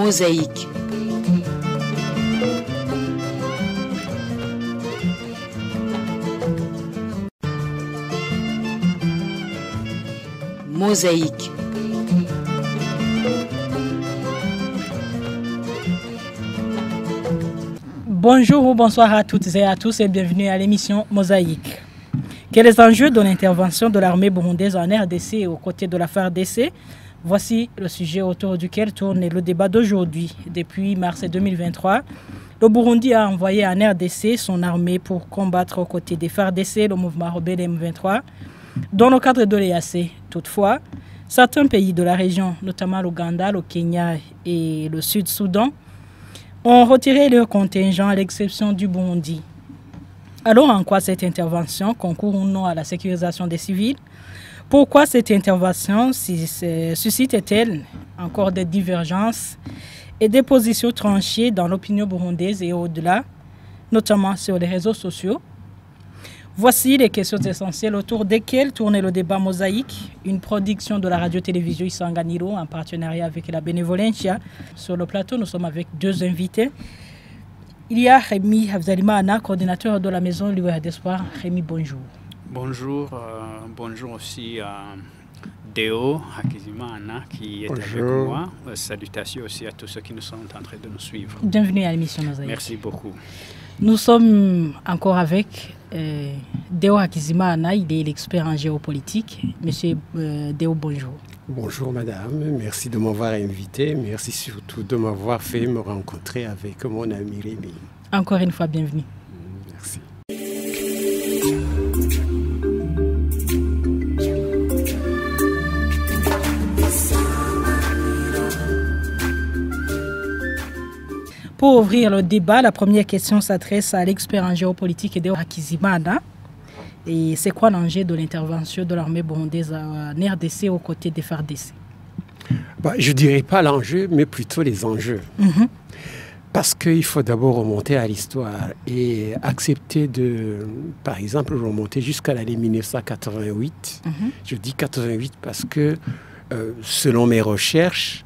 Mosaïque. Mosaïque. Bonjour ou bonsoir à toutes et à tous et bienvenue à l'émission Mosaïque. Quels sont les enjeux de l'intervention de l'armée burundaise en RDC et aux côtés de la FARDC? Voici le sujet autour duquel tourne le débat d'aujourd'hui. Depuis mars 2023, le Burundi a envoyé en RDC son armée pour combattre aux côtés des FARDC, le mouvement rebelle M23, dans le cadre de l'EAC. Toutefois, certains pays de la région, notamment l'Ouganda, le Kenya et le Sud-Soudan, ont retiré leur contingent à l'exception du Burundi. Alors en quoi cette intervention concourt ou non à la sécurisation des civils? Pourquoi cette intervention suscite-t-elle encore des divergences et des positions tranchées dans l'opinion burundaise et au-delà, notamment sur les réseaux sociaux? Voici les questions essentielles autour desquelles tourne le débat Mosaïque, une production de la radio-télévision Isanganiro en partenariat avec la Bénévolencia. Sur le plateau, nous sommes avec deux invités. Il y a Rémi Habzalimana, coordinateur de la Maison Libre d'Espoir. Rémi, bonjour. Bonjour, bonjour aussi à Deo Hakizimana qui est avec moi. Salutations aussi à tous ceux qui nous sont en train de nous suivre. Bienvenue à l'émission Mosaïque. Merci beaucoup. Nous sommes encore avec Deo Hakizimana, il est l'expert en géopolitique. Monsieur Deo, bonjour. Bonjour madame, merci de m'avoir invité, merci surtout de m'avoir fait me rencontrer avec mon ami Rémi. Encore une fois, bienvenue. Merci. Pour ouvrir le débat, la première question s'adresse à l'expert en géopolitique Deo Hakizimana. Et c'est quoi l'enjeu de l'intervention de l'armée burundaise en RDC aux côtés des FARDC? Je ne dirais pas l'enjeu, mais plutôt les enjeux. Parce qu'il faut d'abord remonter à l'histoire et accepter de, par exemple, remonter jusqu'à l'année 1988. Je dis 88 parce que, selon mes recherches,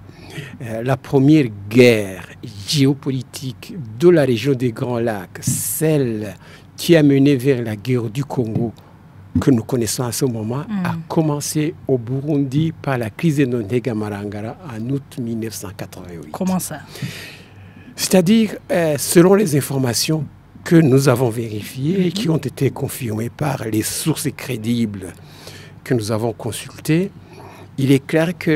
la première guerre géopolitique de la région des Grands Lacs, celle qui a mené vers la guerre du Congo que nous connaissons à ce moment, a commencé au Burundi par la crise de Ntega-Marangara en août 1988. Comment ça? C'est-à-dire, selon les informations que nous avons vérifiées et qui ont été confirmées par les sources crédibles que nous avons consultées, il est clair que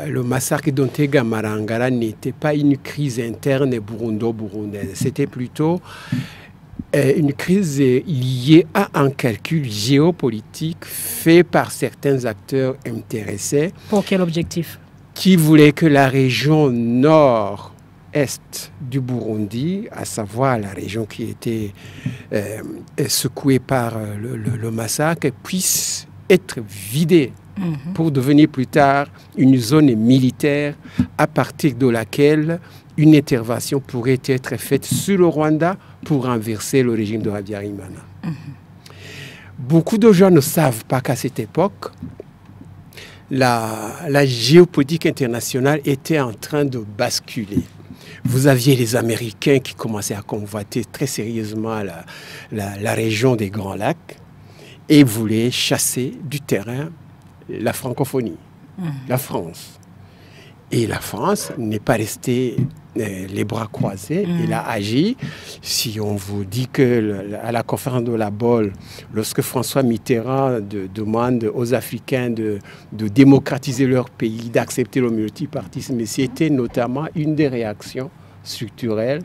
le massacre de Ntega-Marangara n'était pas une crise interne burundo-burundaise. C'était plutôt une crise liée à un calcul géopolitique fait par certains acteurs intéressés. Pour quel objectif? Qui voulaient que la région nord-est du Burundi, à savoir la région qui était secouée par le massacre, puisse être vidée pour devenir plus tard une zone militaire à partir de laquelle une intervention pourrait être faite sur le Rwanda pour renverser le régime de Habyarimana. Beaucoup de gens ne savent pas qu'à cette époque, la géopolitique internationale était en train de basculer. Vous aviez les Américains qui commençaient à convoiter très sérieusement la région des Grands Lacs et voulaient chasser du terrain la francophonie, la France. Et la France n'est pas restée les bras croisés. Elle a agi. Si on vous dit qu'à la conférence de la Bolle, lorsque François Mitterrand demande aux Africains de démocratiser leur pays, d'accepter le multipartisme, c'était notamment une des réactions structurelles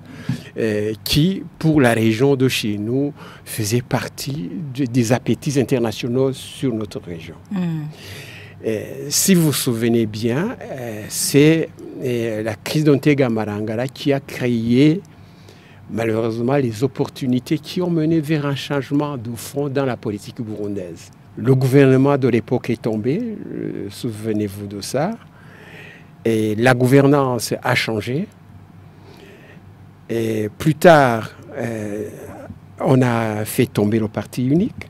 qui, pour la région de chez nous, faisait partie des appétits internationaux sur notre région. Si vous vous souvenez bien, c'est la crise de Ntega-Marangara qui a créé malheureusement les opportunités qui ont mené vers un changement de fond dans la politique burundaise. Le gouvernement de l'époque est tombé, souvenez-vous de ça, et la gouvernance a changé. Et plus tard, on a fait tomber le parti unique.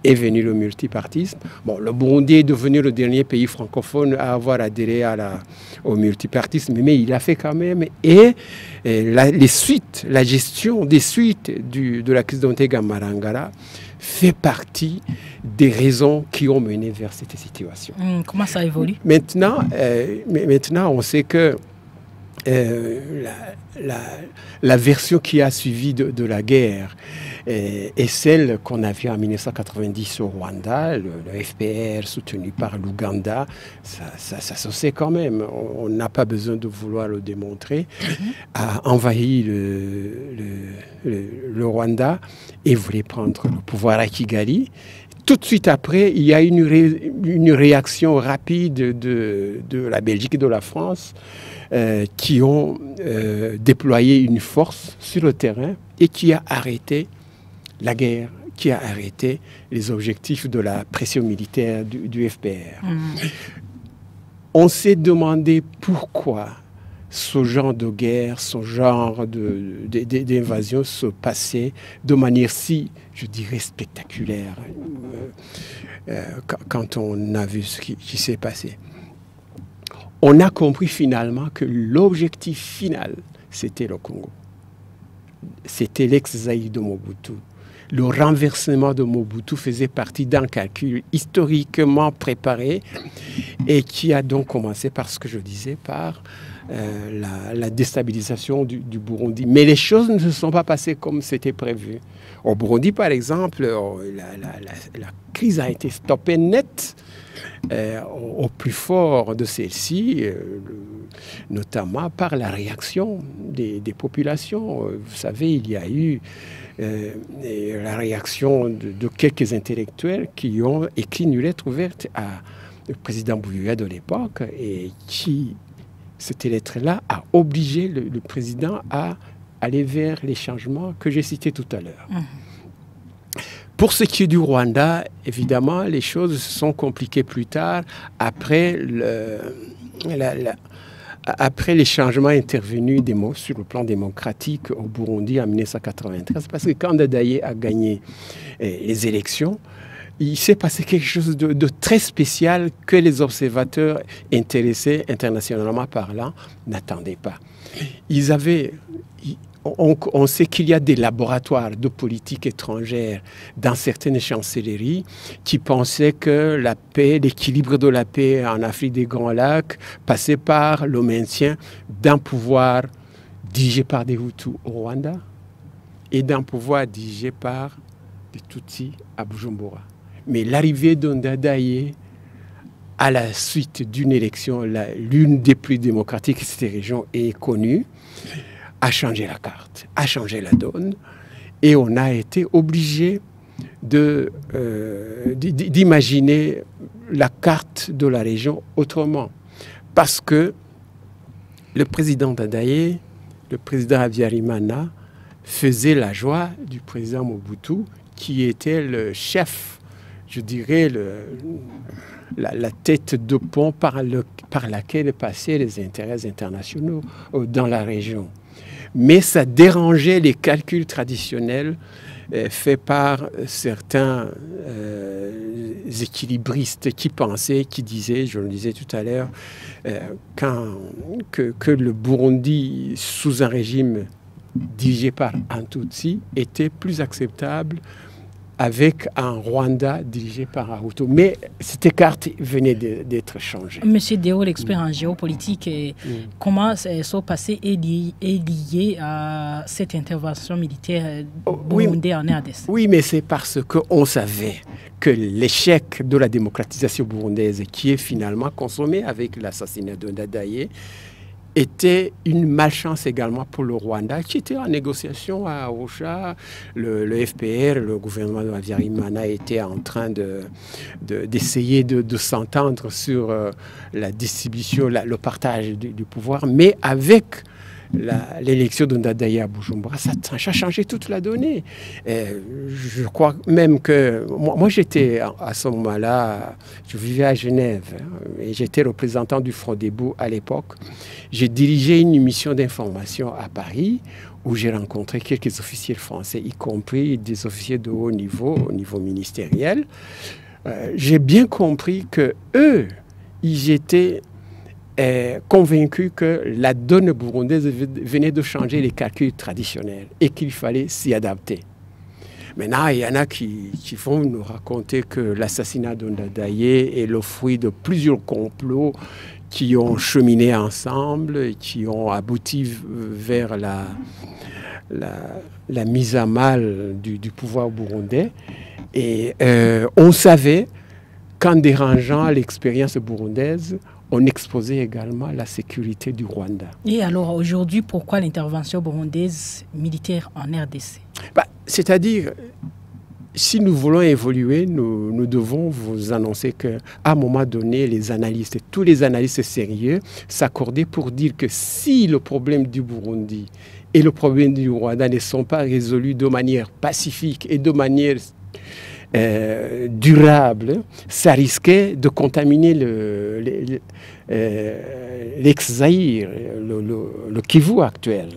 est venu le multipartisme. Bon, le Burundi est devenu le dernier pays francophone à avoir adhéré au multipartisme, mais il a fait quand même. Et la gestion des suites de la crise d'Ontega Marangara fait partie des raisons qui ont mené vers cette situation. Comment ça évolue? Maintenant, on sait que la version qui a suivi de la guerre est celle qu'on a vue en 1990 au Rwanda. Le FPR soutenu par l'Ouganda, ça se sait quand même, on n'a pas besoin de vouloir le démontrer, a envahi le Rwanda et voulait prendre le pouvoir à Kigali. Tout de suite après, il y a une réaction rapide de la Belgique et de la France qui ont déployé une force sur le terrain et qui a arrêté la guerre, qui a arrêté les objectifs de la pression militaire du FPR. On s'est demandé pourquoi ce genre de guerre, ce genre d'invasion se passait de manière si, je dirais, spectaculaire quand on a vu ce qui s'est passé. On a compris finalement que l'objectif final, c'était le Congo. C'était l'ex-Zaïre de Mobutu. Le renversement de Mobutu faisait partie d'un calcul historiquement préparé et qui a donc commencé par ce que je disais, par la déstabilisation du Burundi. Mais les choses ne se sont pas passées comme c'était prévu. Au Burundi, par exemple, la crise a été stoppée net au plus fort de celle-ci, notamment par la réaction des populations. Vous savez, il y a eu la réaction de quelques intellectuels qui ont écrit une lettre ouverte au président Bouyoya de l'époque et qui, cette lettre-là, a obligé le président à aller vers les changements que j'ai cités tout à l'heure. Pour ce qui est du Rwanda, évidemment, les choses se sont compliquées plus tard, après les changements intervenus sur le plan démocratique au Burundi en 1993, parce que quand Dadaye a gagné les élections, il s'est passé quelque chose de très spécial que les observateurs intéressés internationalement parlant n'attendaient pas. On sait qu'il y a des laboratoires de politique étrangère dans certaines chancelleries qui pensaient que la paix, l'équilibre de la paix en Afrique des Grands Lacs passait par le maintien d'un pouvoir dirigé par des Hutus au Rwanda et d'un pouvoir dirigé par des Tutsis à Bujumbura. Mais l'arrivée d'Ondadaye à la suite d'une élection, l'une des plus démocratiques de cette région est connue, a changé la carte, a changé la donne, et on a été obligé d'imaginer la carte de la région autrement. Parce que le président Dadaye, le président Habyarimana, faisait la joie du président Mobutu, qui était le chef, je dirais, la tête de pont par laquelle passaient les intérêts internationaux dans la région. Mais ça dérangeait les calculs traditionnels faits par certains équilibristes qui pensaient, qui disaient, je le disais tout à l'heure, que le Burundi, sous un régime dirigé par un Tutsi, était plus acceptable avec un Rwanda dirigé par un Hutu. Mais cette carte venait d'être changée. Monsieur Deo, l'expert en géopolitique, comment ce passé est lié à cette intervention militaire burundaise en RDC? Oui, mais c'est parce qu'on savait que l'échec de la démocratisation burundaise, qui est finalement consommé avec l'assassinat de Dadaye, était une malchance également pour le Rwanda, qui était en négociation à Arusha. Le FPR, le gouvernement de Habyarimana, était en train d'essayer de s'entendre sur la distribution, le partage du pouvoir, mais avec l'élection de Ndadaye à Bujumbura, ça a changé toute la donnée. Je crois même que... Moi j'étais à ce moment-là, je vivais à Genève, et j'étais représentant du Front Debout à l'époque. J'ai dirigé une mission d'information à Paris, où j'ai rencontré quelques officiers français, y compris des officiers de haut niveau, au niveau ministériel. J'ai bien compris que eux, ils étaient convaincus que la donne burundaise venait de changer les calculs traditionnels et qu'il fallait s'y adapter. Maintenant, il y en a qui vont nous raconter que l'assassinat de Ndadaye est le fruit de plusieurs complots qui ont cheminé ensemble et qui ont abouti vers la mise à mal du pouvoir burundais. Et on savait qu'en dérangeant l'expérience burundaise, on exposait également la sécurité du Rwanda. Et alors aujourd'hui, pourquoi l'intervention burundaise militaire en RDC? C'est-à-dire, si nous voulons évoluer, nous devons vous annoncer qu'à un moment donné, tous les analystes sérieux s'accordaient pour dire que si le problème du Burundi et le problème du Rwanda ne sont pas résolus de manière pacifique et de manière durable, ça risquait de contaminer l'ex-Zaïre, le Kivu actuel.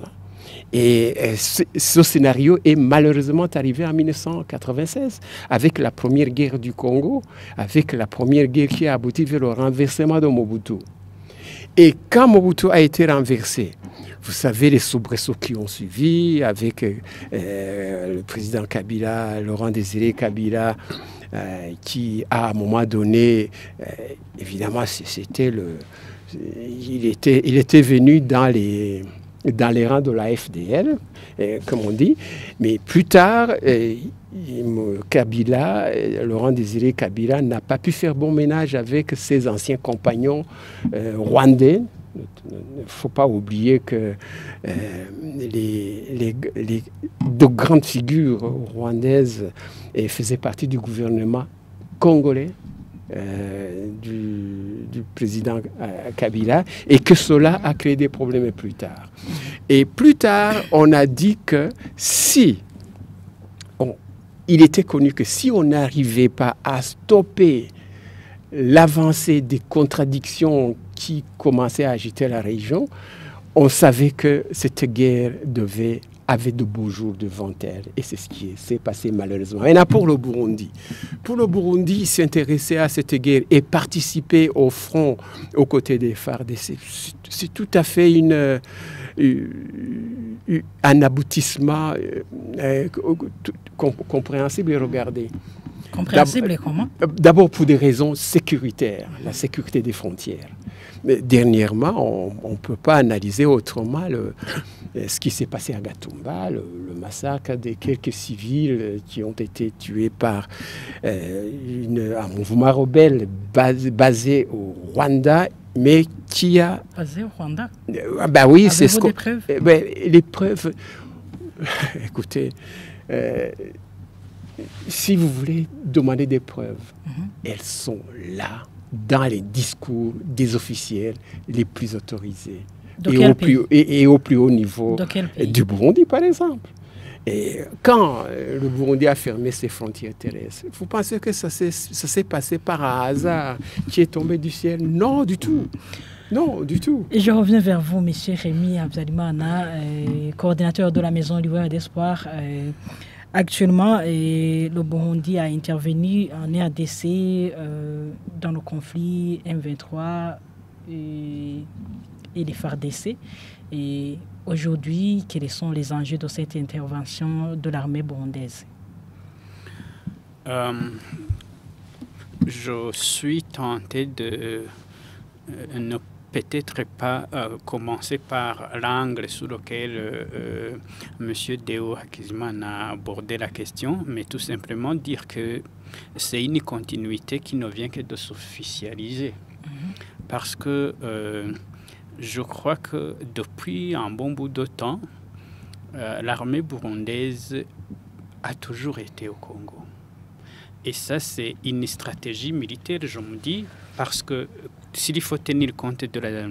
Et ce scénario est malheureusement arrivé en 1996, avec la première guerre du Congo, avec la première guerre qui a abouti vers le renversement de Mobutu. Et quand Mobutu a été renversé, vous savez les soubresauts qui ont suivi avec le président Kabila, Laurent Désiré Kabila, qui à un moment donné, évidemment, il était venu dans les rangs de la FDL, comme on dit, mais plus tard, Laurent Désiré Kabila n'a pas pu faire bon ménage avec ses anciens compagnons rwandais. Il ne faut pas oublier que de grandes figures rwandaises faisaient partie du gouvernement congolais du président Kabila, et que cela a créé des problèmes plus tard. Et plus tard, on a dit que il était connu que si on n'arrivait pas à stopper l'avancée des contradictions qui commençaient à agiter la région, on savait que cette guerre avait de beaux jours devant elle. Et c'est ce qui s'est passé malheureusement. Maintenant, pour le Burundi, s'intéresser à cette guerre et participer au front aux côtés des FARDC, c'est tout à fait un aboutissement compréhensible et regardé. Compréhensible et comment? D'abord pour des raisons sécuritaires, la sécurité des frontières. Mais dernièrement, on ne peut pas analyser autrement ce qui s'est passé à Gatumba, le massacre des quelques civils qui ont été tués par un mouvement rebelle basé au Rwanda, mais qui a... Basé au Rwanda? Oui, c'est ce qu'on... preuves? Les preuves... Écoutez... si vous voulez demander des preuves, elles sont là, dans les discours des officiels les plus autorisés. Et au plus haut niveau du Burundi, par exemple. Et quand le Burundi a fermé ses frontières terrestres, vous pensez que ça s'est passé par un hasard qui est tombé du ciel? Non, du tout. Non, du tout. Et je reviens vers vous, M. Rémi Habzalimana, coordinateur de la Maison Libre d'Espoir. Actuellement, le Burundi a intervenu en RDC dans le conflit M23 et les FARDC. Et aujourd'hui, quels sont les enjeux de cette intervention de l'armée burundaise? Je suis tenté de ne peut-être pas commencer par l'angle sur lequel M. Deo Hakizimana a abordé la question, mais tout simplement dire que c'est une continuité qui ne vient que de s'officialiser. Parce que je crois que depuis un bon bout de temps, l'armée burundaise a toujours été au Congo. Et ça, c'est une stratégie militaire, je me dis, parce que s'il faut tenir compte de la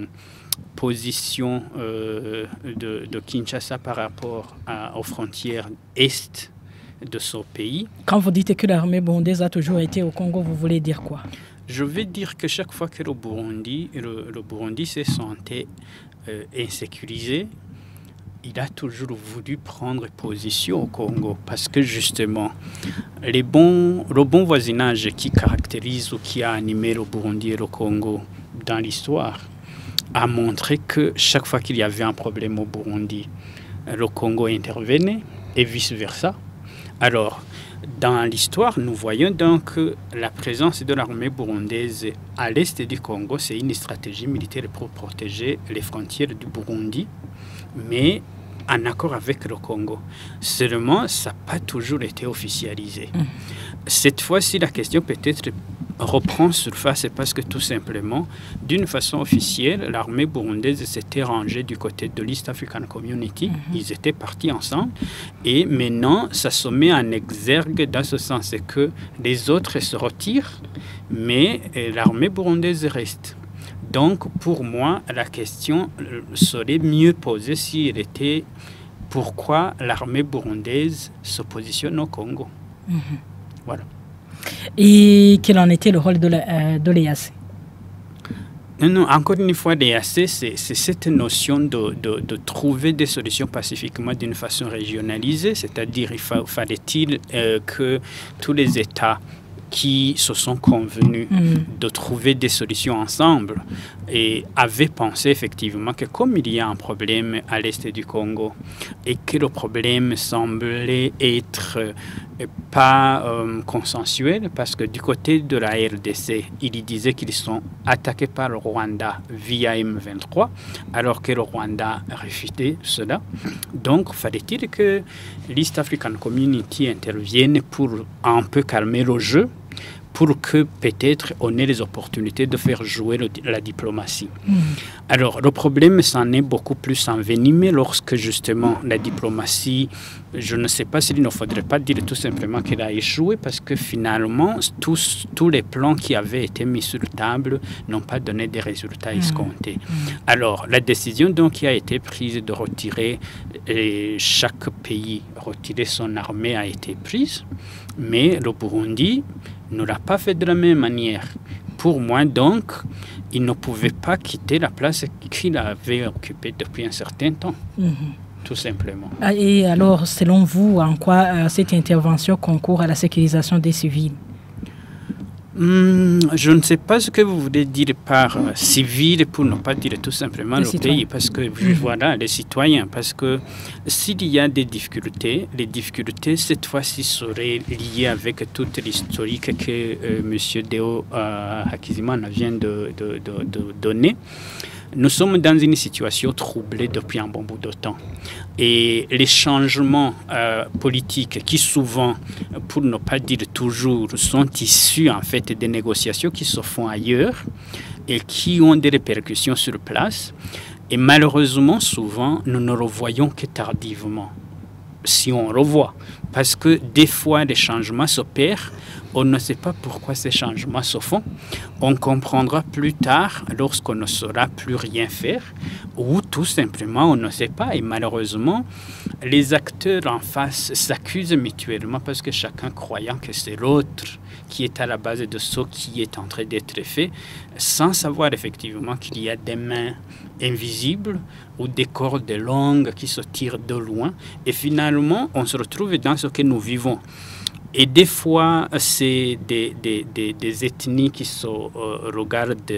position de Kinshasa par rapport aux frontières est de son pays. Quand vous dites que l'armée burundaise a toujours été au Congo, vous voulez dire quoi? Je veux dire que chaque fois que le Burundi s'est senti insécurisé, il a toujours voulu prendre position au Congo parce que justement, le bon voisinage qui caractérise ou qui a animé le Burundi et le Congo dans l'histoire a montré que chaque fois qu'il y avait un problème au Burundi, le Congo intervenait et vice-versa. Alors, dans l'histoire, nous voyons donc que la présence de l'armée burundaise à l'est du Congo, c'est une stratégie militaire pour protéger les frontières du Burundi, mais en accord avec le Congo. Seulement, ça n'a pas toujours été officialisé. Cette fois-ci, la question peut-être reprend surface parce que tout simplement, d'une façon officielle, l'armée burundaise s'était rangée du côté de l'East African Community. Ils étaient partis ensemble. Et maintenant, ça se met en exergue dans ce sens que les autres se retirent, mais l'armée burundaise reste. Donc, pour moi, la question serait mieux posée si elle était pourquoi l'armée burundaise se positionne au Congo. Voilà. Et quel en était le rôle de l'EAC? Non, encore une fois, l'EAC, c'est cette notion de trouver des solutions pacifiquement d'une façon régionalisée, c'est-à-dire fallait-il que tous les États qui se sont convenus de trouver des solutions ensemble et avaient pensé effectivement que comme il y a un problème à l'est du Congo et que le problème semblait être pas consensuel parce que du côté de la RDC, ils disaient qu'ils sont attaqués par le Rwanda via M23 alors que le Rwanda refutait cela. Donc, fallait-il que l'East African Community intervienne pour un peu calmer le jeu pour que peut-être on ait les opportunités de faire jouer la diplomatie. Alors, le problème s'en est beaucoup plus envenimé lorsque justement la diplomatie, je ne sais pas s'il ne faudrait pas dire tout simplement qu'elle a échoué parce que finalement, tous les plans qui avaient été mis sur la table n'ont pas donné des résultats escomptés. Alors, la décision donc qui a été prise de retirer, chaque pays retirer son armée a été prise, mais le Burundi ne l'a pas fait de la même manière. Pour moi, donc, il ne pouvait pas quitter la place qu'il avait occupée depuis un certain temps, tout simplement. Et alors, selon vous, en quoi cette intervention concourt à la sécurisation des civils? Je ne sais pas ce que vous voulez dire par civil, pour ne pas dire tout simplement le pays, parce que voilà, les citoyens, parce que s'il y a des difficultés, les difficultés cette fois-ci seraient liées avec toute l'historique que M. Deo Hakizimana vient de donner. Nous sommes dans une situation troublée depuis un bon bout de temps. Et les changements politiques qui souvent, pour ne pas dire toujours, sont issus en fait des négociations qui se font ailleurs et qui ont des répercussions sur place. Et malheureusement, souvent, nous ne revoyons que tardivement, si on revoit. Parce que des fois, les changements s'opèrent. On ne sait pas pourquoi ces changements se font. On comprendra plus tard lorsqu'on ne saura plus rien faire ou tout simplement on ne sait pas. Et malheureusement, les acteurs en face s'accusent mutuellement parce que chacun croyant que c'est l'autre qui est à la base de ce qui est en train d'être fait, sans savoir effectivement qu'il y a des mains invisibles ou des cordes longues qui se tirent de loin. Et finalement, on se retrouve dans ce que nous vivons. Et des fois, c'est des ethnies qui se regardent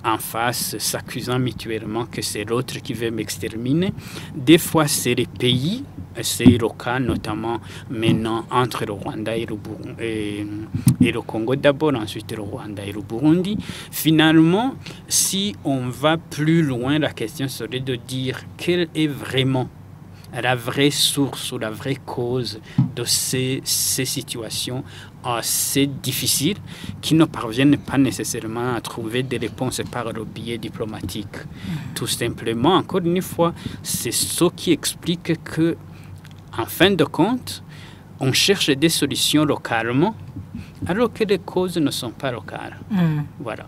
en face, s'accusant mutuellement que c'est l'autre qui veut m'exterminer. Des fois, c'est les pays, c'est le cas notamment maintenant entre le Rwanda et le Congo d'abord, ensuite le Rwanda et le Burundi. Finalement, si on va plus loin, la question serait de dire quelle est vraiment la vraie source ou la vraie cause de ces situations assez difficiles qui ne parviennent pas nécessairement à trouver des réponses par le biais diplomatique. Tout simplement, encore une fois, c'est ce qui explique que, en fin de compte, on cherche des solutions localement alors que les causes ne sont pas locales. Voilà.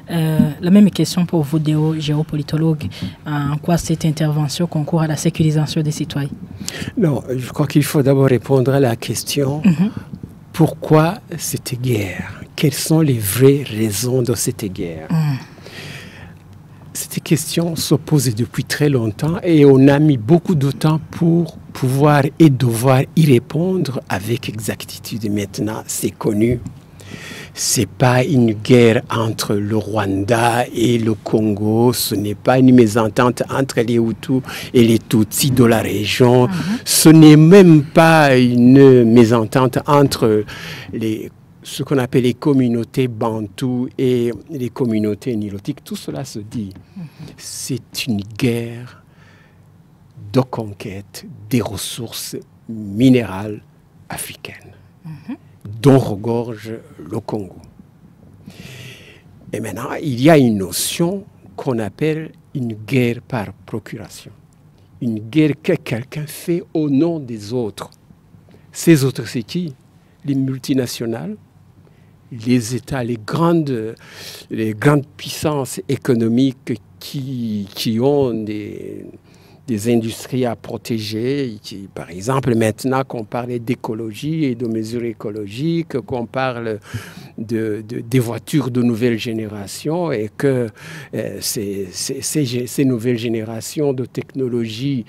La même question pour vous, Deo, géopolitologue. En quoi cette intervention concourt à la sécurisation des citoyens? Non, je crois qu'il faut d'abord répondre à la question pourquoi cette guerre? Quelles sont les vraies raisons de cette guerre? Cette question se pose depuis très longtemps et on a mis beaucoup de temps pour pouvoir et devoir y répondre avec exactitude. Maintenant, c'est connu. C'est pas une guerre entre le Rwanda et le Congo, ce n'est pas une mésentente entre les Hutus et les Tutsis de la région, ce n'est même pas une mésentente entre ce qu'on appelle les communautés bantoues et les communautés nilotiques. Tout cela se dit. C'est une guerre de conquête des ressources minérales africaines dont regorge le Congo. Et maintenant, il y a une notion qu'on appelle une guerre par procuration. Une guerre que quelqu'un fait au nom des autres. Ces autres, c'est qui? Les multinationales, les États, les grandes puissances économiques qui ont des industries à protéger. Par exemple, maintenant qu'on parle d'écologie et de mesures écologiques, qu'on parle des voitures de nouvelle génération et que ces nouvelles générations de technologies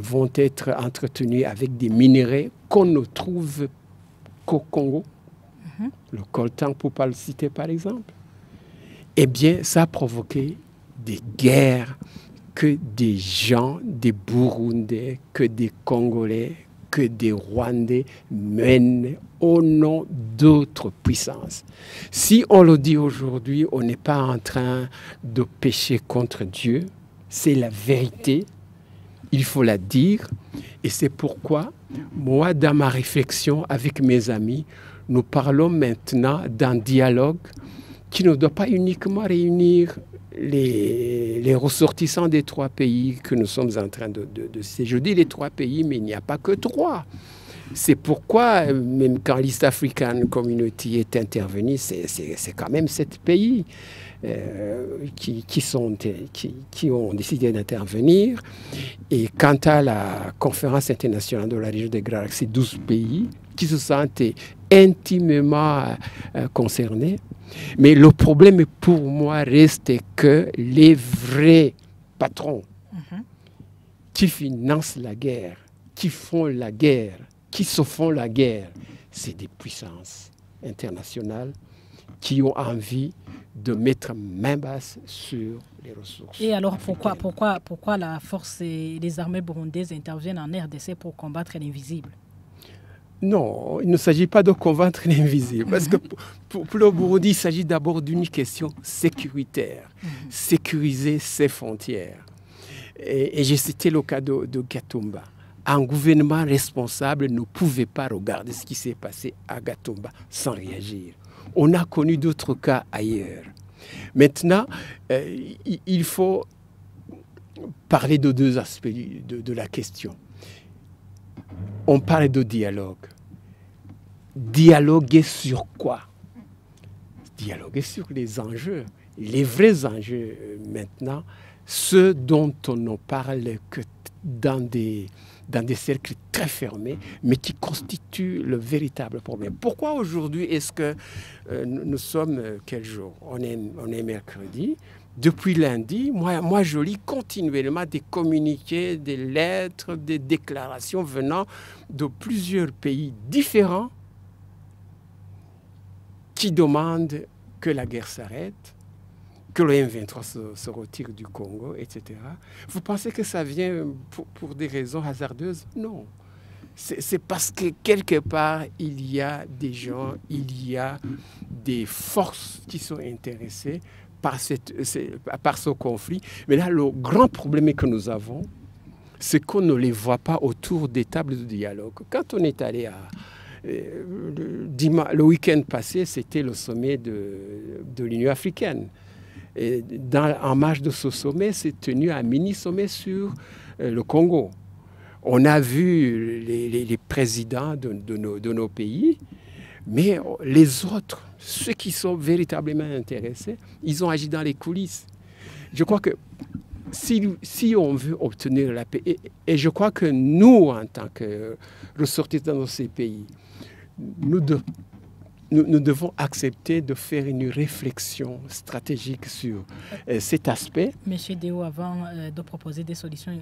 vont être entretenues avec des minerais qu'on ne trouve qu'au Congo. Le coltan, pour ne pas le citer par exemple. Eh bien, ça a provoqué des guerres que des gens, des Burundais, que des Congolais, que des Rwandais mènent au nom d'autres puissances. Si on le dit aujourd'hui, on n'est pas en train de pécher contre Dieu. C'est la vérité. Il faut la dire. Et c'est pourquoi, moi, dans ma réflexion avec mes amis, nous parlons maintenant d'un dialogue qui ne doit pas uniquement réunir les ressortissants des trois pays que nous sommes en train de je dis les trois pays, mais il n'y a pas que trois. C'est pourquoi, même quand l'East African Community est intervenu, c'est quand même 7 pays qui ont décidé d'intervenir. Et quant à la conférence internationale de la région des Grands Lacs, c'est 12 pays qui se sentent intimement concernés. Mais le problème pour moi reste que les vrais patrons qui financent la guerre, qui font la guerre, qui se font la guerre, c'est des puissances internationales qui ont envie de mettre main basse sur les ressources. Et alors pourquoi la force et les armées burundaises interviennent en RDC pour combattre l'invisible? Non, il ne s'agit pas de combattre l'invisible. Parce que pour le Burundi, il s'agit d'abord d'une question sécuritaire. Sécuriser ses frontières. Et j'ai cité le cas de Gatumba. Un gouvernement responsable ne pouvait pas regarder ce qui s'est passé à Gatumba sans réagir. On a connu d'autres cas ailleurs. Maintenant, il faut parler de 2 aspects de la question. On parle de dialogue. Dialoguer sur quoi? Dialoguer sur les enjeux. Les vrais enjeux maintenant, ceux dont on ne parle que dans des cercles très fermés, mais qui constituent le véritable problème. Pourquoi aujourd'hui est-ce que nous sommes quel jour? On est mercredi. Depuis lundi, moi, je lis continuellement des communiqués, des lettres, des déclarations venant de plusieurs pays différents qui demandent que la guerre s'arrête, que le M23 se retire du Congo, etc. Vous pensez que ça vient pour des raisons hasardeuses? Non. C'est parce que quelque part, il y a des gens, il y a des forces qui sont intéressées par ce conflit. Mais là, le grand problème que nous avons, c'est qu'on ne les voit pas autour des tables de dialogue. Quand on est allé le week-end passé, c'était le sommet de l'Union africaine. Et en marge de ce sommet, s'est tenu un mini-sommet sur le Congo. On a vu les présidents de nos pays Mais les autres, ceux qui sont véritablement intéressés, ils ont agi dans les coulisses. Je crois que si on veut obtenir la paix, et je crois que nous, en tant que ressortissants de ces pays, nous devons accepter de faire une réflexion stratégique sur cet aspect. Monsieur Deo, avant de proposer des solutions,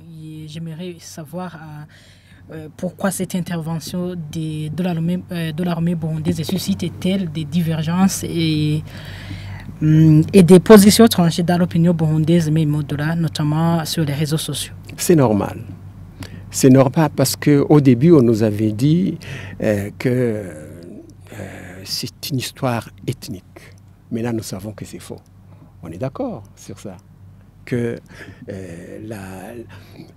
j'aimerais savoir pourquoi cette intervention de l'armée burundaise suscite-t-elle des divergences et des positions tranchées dans l'opinion burundaise, mais au-delà, notamment sur les réseaux sociaux. C'est normal. C'est normal parce qu'au début, on nous avait dit que c'est une histoire ethnique. Maintenant, nous savons que c'est faux. On est d'accord sur ça. Que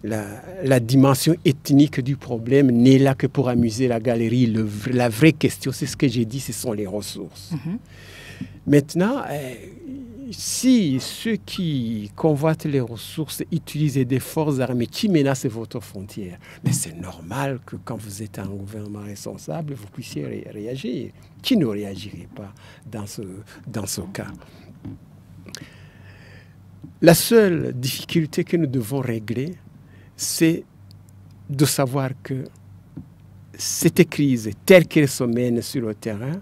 la dimension ethnique du problème n'est là que pour amuser la galerie. La vraie question, c'est ce que j'ai dit, ce sont les ressources. Maintenant, si ceux qui convoitent les ressources utilisent des forces armées qui menacent votre frontière, mais c'est normal que quand vous êtes un gouvernement responsable, vous puissiez réagir. Qui ne réagirait pas dans ce cas? La seule difficulté que nous devons régler, c'est de savoir que cette crise, telle qu'elle se mène sur le terrain,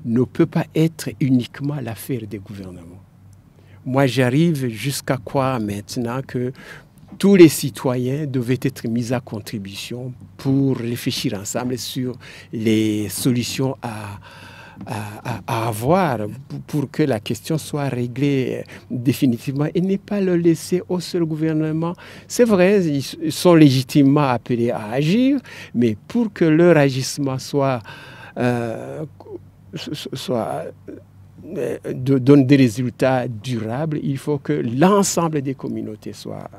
ne peut pas être uniquement l'affaire des gouvernements. Moi, j'arrive jusqu'à croire maintenant que tous les citoyens devaient être mis à contribution pour réfléchir ensemble sur les solutions à avoir pour que la question soit réglée définitivement et ne pas le laisser au seul gouvernement. C'est vrai, ils sont légitimement appelés à agir, mais pour que leur agissement donne des résultats durables, il faut que l'ensemble des communautés soient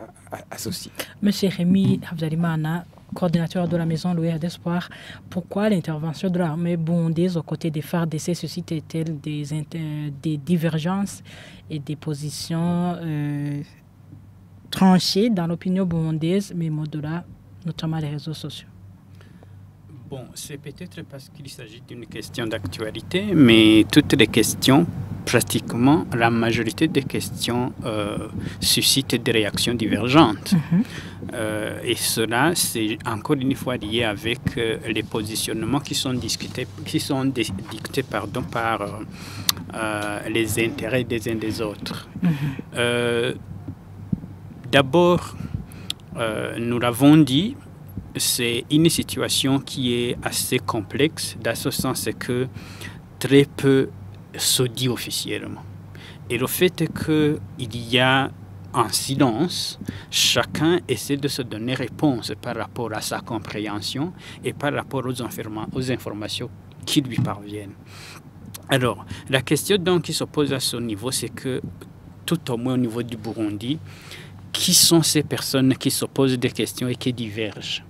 associées. Monsieur Rémi Habzalimana, coordinateur de la Maison Louis d'Espoir, pourquoi l'intervention de l'armée burundaise aux côtés des FARDC suscite-t-elle des divergences et des positions tranchées dans l'opinion burundaise, mais au-delà, notamment les réseaux sociaux? Bon, c'est peut-être parce qu'il s'agit d'une question d'actualité, mais toutes les questions, pratiquement la majorité des questions suscitent des réactions divergentes. Et cela, c'est encore une fois lié avec les positionnements qui sont dictés par les intérêts des uns des autres. D'abord, nous l'avons dit, c'est une situation qui est assez complexe, dans ce sens que très peu se dit officiellement. Et le fait qu'il y a un silence, chacun essaie de se donner réponse par rapport à sa compréhension et par rapport aux informations qui lui parviennent. Alors, la question donc qui se pose à ce niveau, c'est que tout au moins au niveau du Burundi, qui sont ces personnes qui se posent des questions et qui divergent?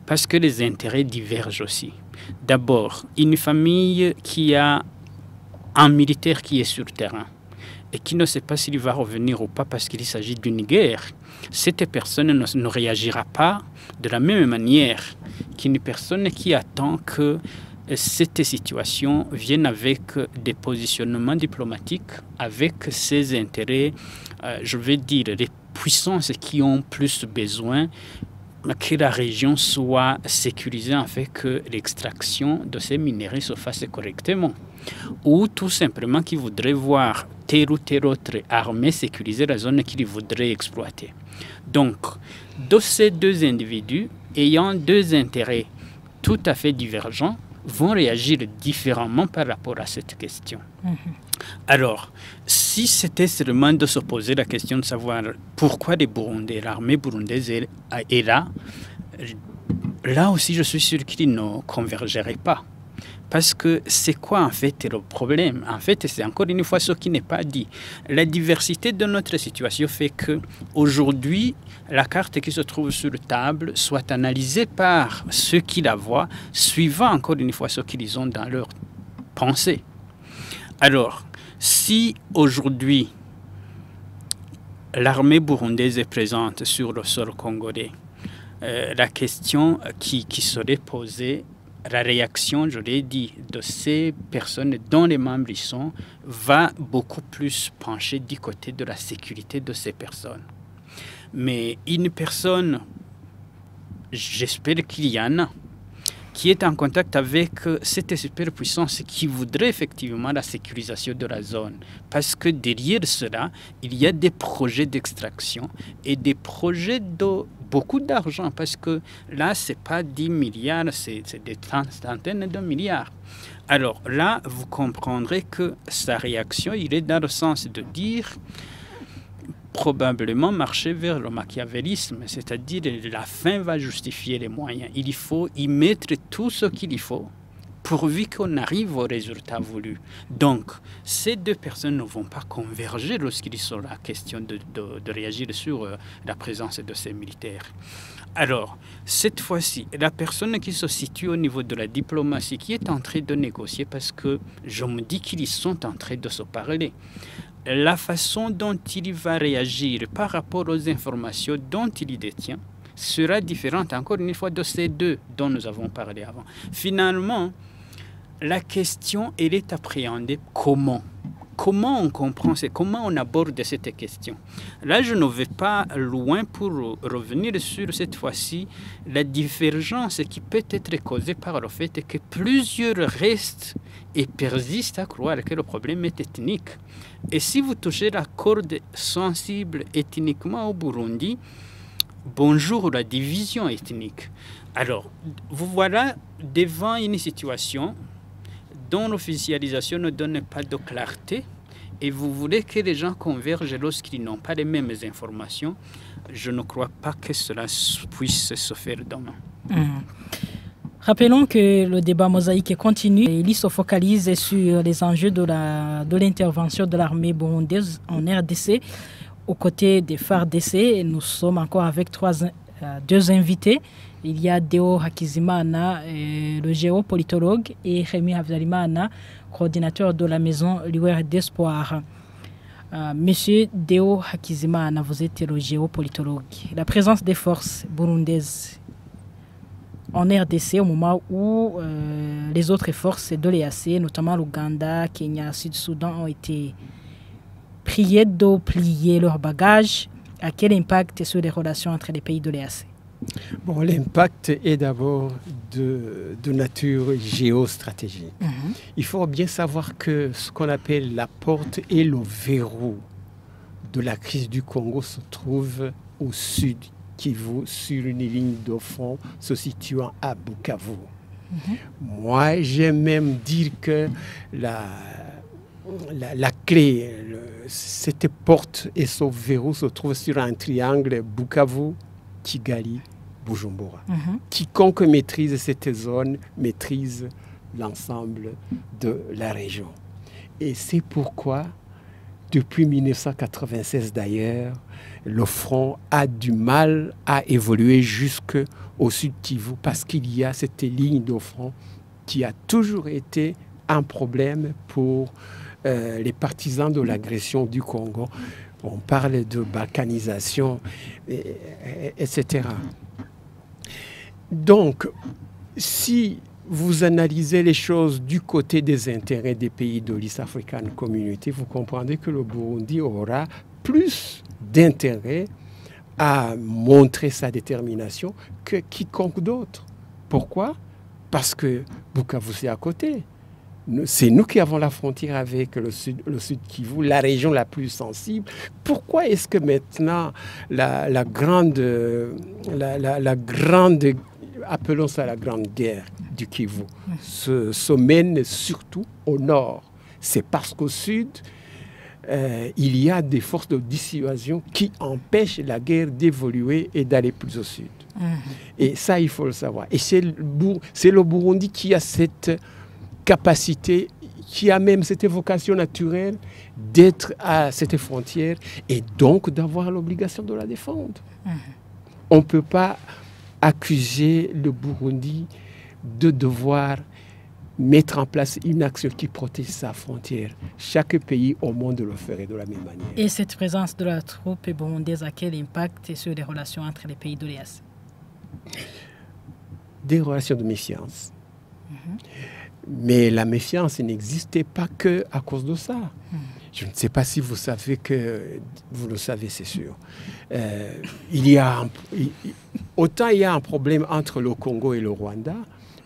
Parce que les intérêts divergent aussi. D'abord, une famille qui a un militaire qui est sur le terrain et qui ne sait pas s'il va revenir ou pas parce qu'il s'agit d'une guerre, cette personne ne réagira pas de la même manière qu'une personne qui attend que cette situation vienne avec des positionnements diplomatiques, avec ses intérêts, je vais dire, les puissances qui ont plus besoin que la région soit sécurisée afin que l'extraction de ces minéraux se fasse correctement. Ou tout simplement qu'ils voudraient voir telle ou telle autre armée sécuriser la zone qu'ils voudraient exploiter. Donc, de ces deux individus ayant deux intérêts tout à fait divergents, vont réagir différemment par rapport à cette question. Alors, si c'était seulement de se poser la question de savoir pourquoi l'armée burundaise est là, là aussi je suis sûr qu'ils ne convergeraient pas. Parce que c'est quoi en fait le problème? En fait, c'est encore une fois ce qui n'est pas dit. La diversité de notre situation fait qu'aujourd'hui, la carte qui se trouve sur la table soit analysée par ceux qui la voient, suivant encore une fois ce qu'ils ont dans leur pensée. Alors, si aujourd'hui, l'armée burundaise est présente sur le sol congolais, la question qui serait posée la réaction, je l'ai dit, de ces personnes dont les membres y sont, va beaucoup plus pencher du côté de la sécurité de ces personnes. Mais une personne, j'espère qu'il y en a, qui est en contact avec cette superpuissance qui voudrait effectivement la sécurisation de la zone. Parce que derrière cela, il y a des projets d'extraction et des projets de beaucoup d'argent. Parce que là, ce n'est pas 10 milliards, c'est des centaines de milliards. Alors là, vous comprendrez que sa réaction, il est dans le sens de dire probablement marcher vers le machiavélisme, c'est-à-dire la fin va justifier les moyens. Il faut y mettre tout ce qu'il faut pourvu qu'on arrive au résultat voulu. Donc, ces deux personnes ne vont pas converger lorsqu'il est sur la question de réagir sur la présence de ces militaires. Alors, cette fois-ci, la personne qui se situe au niveau de la diplomatie, qui est en train de négocier, parce que je me dis qu'ils sont en train de se parler, la façon dont il va réagir par rapport aux informations dont il détient sera différente, encore une fois, de ces deux dont nous avons parlé avant. Finalement, la question, elle est appréhendée comment ? Comment on comprend, comment on aborde cette question. Là, je ne vais pas loin pour revenir sur cette fois-ci la divergence qui peut être causée par le fait que plusieurs restent et persistent à croire que le problème est ethnique. Et si vous touchez la corde sensible ethniquement au Burundi, bonjour la division ethnique. Alors, vous voilà devant une situation dont l'officialisation ne donne pas de clarté, et vous voulez que les gens convergent lorsqu'ils n'ont pas les mêmes informations, je ne crois pas que cela puisse se faire demain. Rappelons que le débat mosaïque continue. Il se focalise sur les enjeux de l'intervention de l'armée burundaise en RDC aux côtés des FARDC. Nous sommes encore avec deux invités. Il y a Deo Hakizimana, le géopolitologue, et Rémi Habzalimana, coordinateur de la maison Lueur d'Espoir. Monsieur Deo Hakizimana, vous êtes le géopolitologue. La présence des forces burundaises en RDC au moment où les autres forces de l'EAC, notamment l'Ouganda, Kenya, Sud-Soudan, ont été priées de plier leurs bagages, à quel impact sur les relations entre les pays de l'EAC? Bon, l'impact est d'abord de nature géostratégique. Il faut bien savoir que ce qu'on appelle la porte et le verrou de la crise du Congo se trouve au sud Kivu, sur une ligne de front se situant à Bukavu. Moi, j'aime même dire que la clé, cette porte et ce verrou se trouvent sur un triangle Bukavu, Kigali, Bujumbura. Quiconque maîtrise cette zone maîtrise l'ensemble de la région. Et c'est pourquoi, depuis 1996 d'ailleurs, le front a du mal à évoluer jusqu'au sud Kivu parce qu'il y a cette ligne de front qui a toujours été un problème pour les partisans de l'agression du Congo. On parle de balkanisation, etc. Donc, si vous analysez les choses du côté des intérêts des pays de l'East African Community, vous comprendrez que le Burundi aura plus d'intérêt à montrer sa détermination que quiconque d'autre. Pourquoi? Parce que Bukavu, c'est à côté. C'est nous qui avons la frontière avec le sud Kivu, la région la plus sensible. Pourquoi est-ce que maintenant la grande, appelons ça la grande guerre du Kivu, se mène surtout au nord? C'est parce qu'au sud, il y a des forces de dissuasion qui empêchent la guerre d'évoluer et d'aller plus au sud. Et ça, il faut le savoir. Et c'est le Burundi qui a cette capacité, qui a même cette vocation naturelle d'être à cette frontière et donc d'avoir l'obligation de la défendre. On ne peut pas accuser le Burundi de devoir mettre en place une action qui protège sa frontière. Chaque pays au monde le ferait de la même manière. Et cette présence de la troupe burundaise a quel impact sur les relations entre les pays de l'EAC? Des relations de méfiance. Mais la méfiance n'existait pas que à cause de ça. Je ne sais pas si vous savez que... Vous le savez, c'est sûr. Autant il y a un problème entre le Congo et le Rwanda,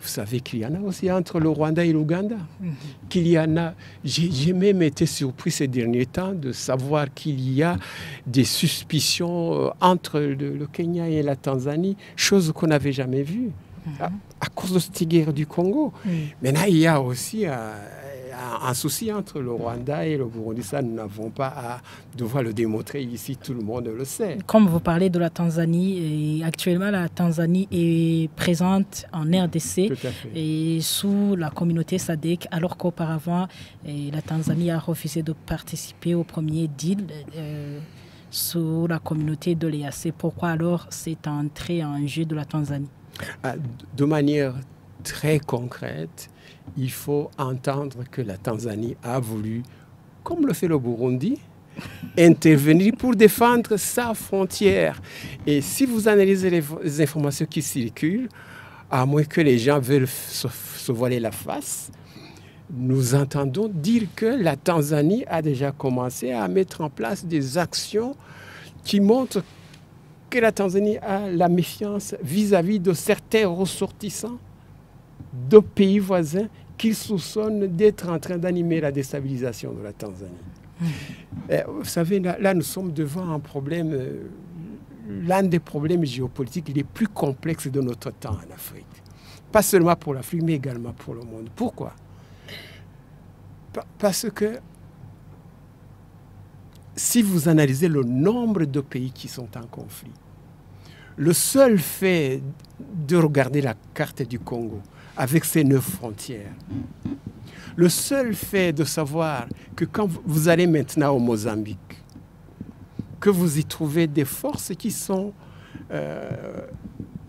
vous savez qu'il y en a aussi entre le Rwanda et l'Ouganda. Qu'il y en a... J'ai même été surpris ces derniers temps de savoir qu'il y a des suspicions entre le Kenya et la Tanzanie, chose qu'on n'avait jamais vue. À cause de cette guerre du Congo. Maintenant, il y a aussi un souci entre le Rwanda et le Burundi. Ça, nous n'avons pas à devoir le démontrer ici, tout le monde le sait. Comme vous parlez de la Tanzanie, et actuellement, la Tanzanie est présente en RDC et sous la communauté SADC, alors qu'auparavant, la Tanzanie a refusé de participer au premier deal sous la communauté de l'EAC. Pourquoi alors c'est entré en jeu de la Tanzanie? De manière très concrète, il faut entendre que la Tanzanie a voulu, comme le fait le Burundi, intervenir pour défendre sa frontière. Et si vous analysez les informations qui circulent, à moins que les gens veulent se voiler la face, nous entendons dire que la Tanzanie a déjà commencé à mettre en place des actions qui montrent que la Tanzanie a la méfiance vis-à-vis de certains ressortissants de pays voisins qu'ils soupçonnent d'être en train d'animer la déstabilisation de la Tanzanie. Vous savez, là, nous sommes devant un problème, l'un des problèmes géopolitiques les plus complexes de notre temps en Afrique. Pas seulement pour l'Afrique, mais également pour le monde. Pourquoi? Parce que si vous analysez le nombre de pays qui sont en conflit, le seul fait de regarder la carte du Congo avec ses 9 frontières, le seul fait de savoir que quand vous allez maintenant au Mozambique, que vous y trouvez des forces qui sont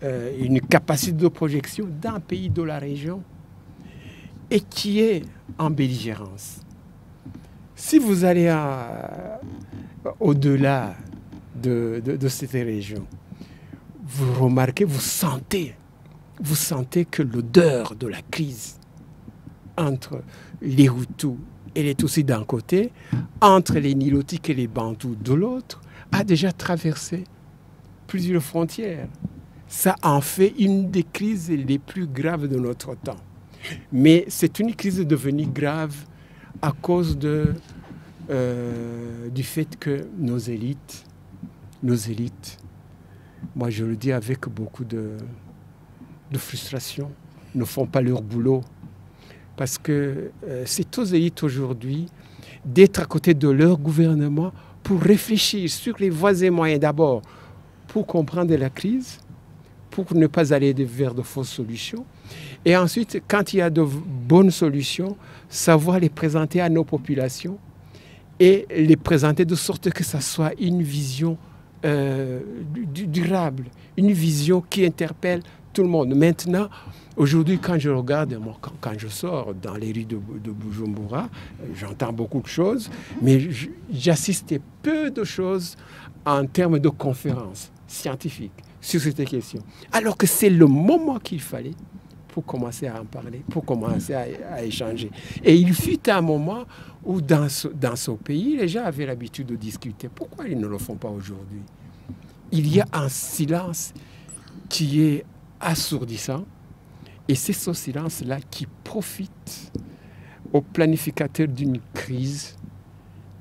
une capacité de projection d'un pays de la région et qui est en belligérance. Si vous allez au-delà de cette région, vous remarquez, vous sentez que l'odeur de la crise entre les Hutus et les Tutsis d'un côté, entre les Nilotiques et les Bantous de l'autre, a déjà traversé plusieurs frontières. Ça en fait une des crises les plus graves de notre temps. Mais c'est une crise devenue grave à cause du fait que nos élites, moi je le dis avec beaucoup de frustration, ne font pas leur boulot. Parce que c'est aux élites aujourd'hui d'être à côté de leur gouvernement pour réfléchir sur les voies et moyens d'abord pour comprendre la crise, pour ne pas aller vers de fausses solutions. Et ensuite, quand il y a de bonnes solutions, savoir les présenter à nos populations et les présenter de sorte que ça soit une vision durable, une vision qui interpelle tout le monde. Maintenant, aujourd'hui, quand je regarde, quand je sors dans les rues de Bujumbura, j'entends beaucoup de choses, mais j'assiste à peu de choses en termes de conférences scientifiques sur cette question. Alors que c'est le moment qu'il fallait pour commencer à en parler, pour commencer à échanger. Et il fut un moment où dans ce pays, les gens avaient l'habitude de discuter. Pourquoi ils ne le font pas aujourd'hui? Il y a un silence qui est assourdissant, et c'est ce silence-là qui profite aux planificateurs d'une crise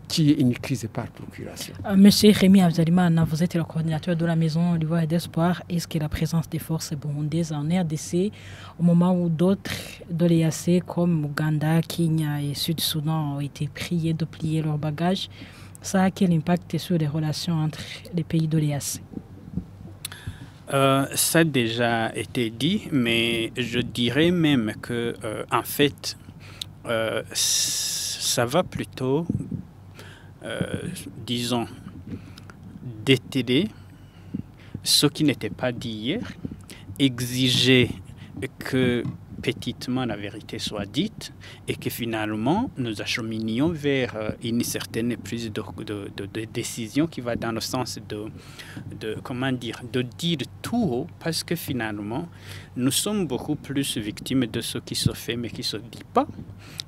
qui est une crise par procuration. Monsieur Rémi Habyarimana, vous êtes le coordinateur de la Maison d'Ivoire et d'Espoir. Est-ce que la présence des forces burundaises en RDC, au moment où d'autres de l'EAC comme Ouganda, Kenya et Sud-Soudan ont été priés de plier leurs bagages, ça a quel impact sur les relations entre les pays de l'EAC? Ça a déjà été dit, mais je dirais même que, en fait, ça va plutôt, disons, déterrer ce qui n'était pas dit hier, exiger que petitement la vérité soit dite et que finalement nous acheminions vers une certaine prise de décision qui va dans le sens de dire tout haut, parce que finalement nous sommes beaucoup plus victimes de ce qui se fait mais qui ne se dit pas,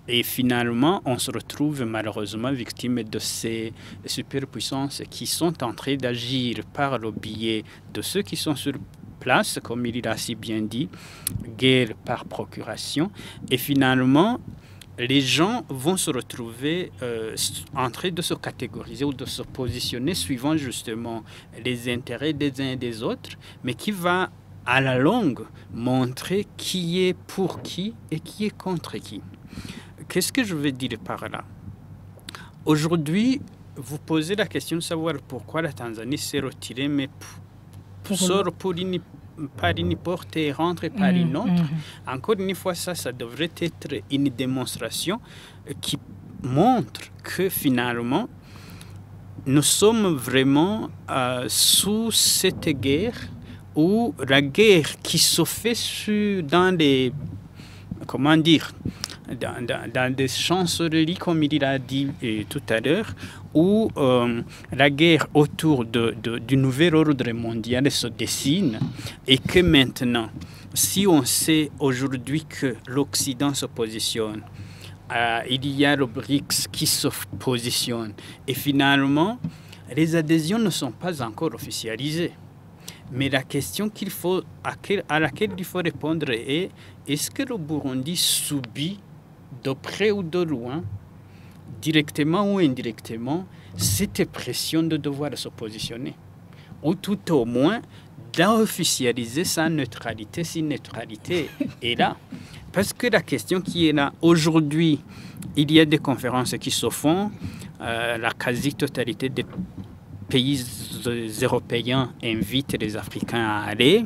et finalement on se retrouve malheureusement victime de ces superpuissances qui sont en train d'agir par le biais de ceux qui sont sur place, comme il l'a si bien dit, guerre par procuration, et finalement les gens vont se retrouver en train de se catégoriser ou de se positionner suivant justement les intérêts des uns et des autres, mais qui va à la longue montrer qui est pour qui et qui est contre qui. Qu'est-ce que je veux dire par là? Aujourd'hui, vous posez la question de savoir pourquoi la Tanzanie s'est retirée, mais sort par une porte et rentre par une autre. Encore une fois, ça devrait être une démonstration qui montre que finalement, nous sommes vraiment sous cette guerre, où la guerre qui se fait dans les... Comment dire, dans des chancelleries, comme il a dit tout à l'heure, où la guerre autour du nouvel ordre mondial se dessine, et que maintenant, si on sait aujourd'hui que l'Occident se positionne, il y a le BRICS qui se positionne, et finalement, les adhésions ne sont pas encore officialisées. Mais la question à laquelle il faut répondre est: est-ce que le Burundi subit de près ou de loin, directement ou indirectement, cette pression de devoir se positionner, ou tout au moins d'officialiser sa neutralité si neutralité est là? Parce que la question qui est là aujourd'hui, il y a des conférences qui se font, la quasi-totalité des pays européens invitent les Africains à aller.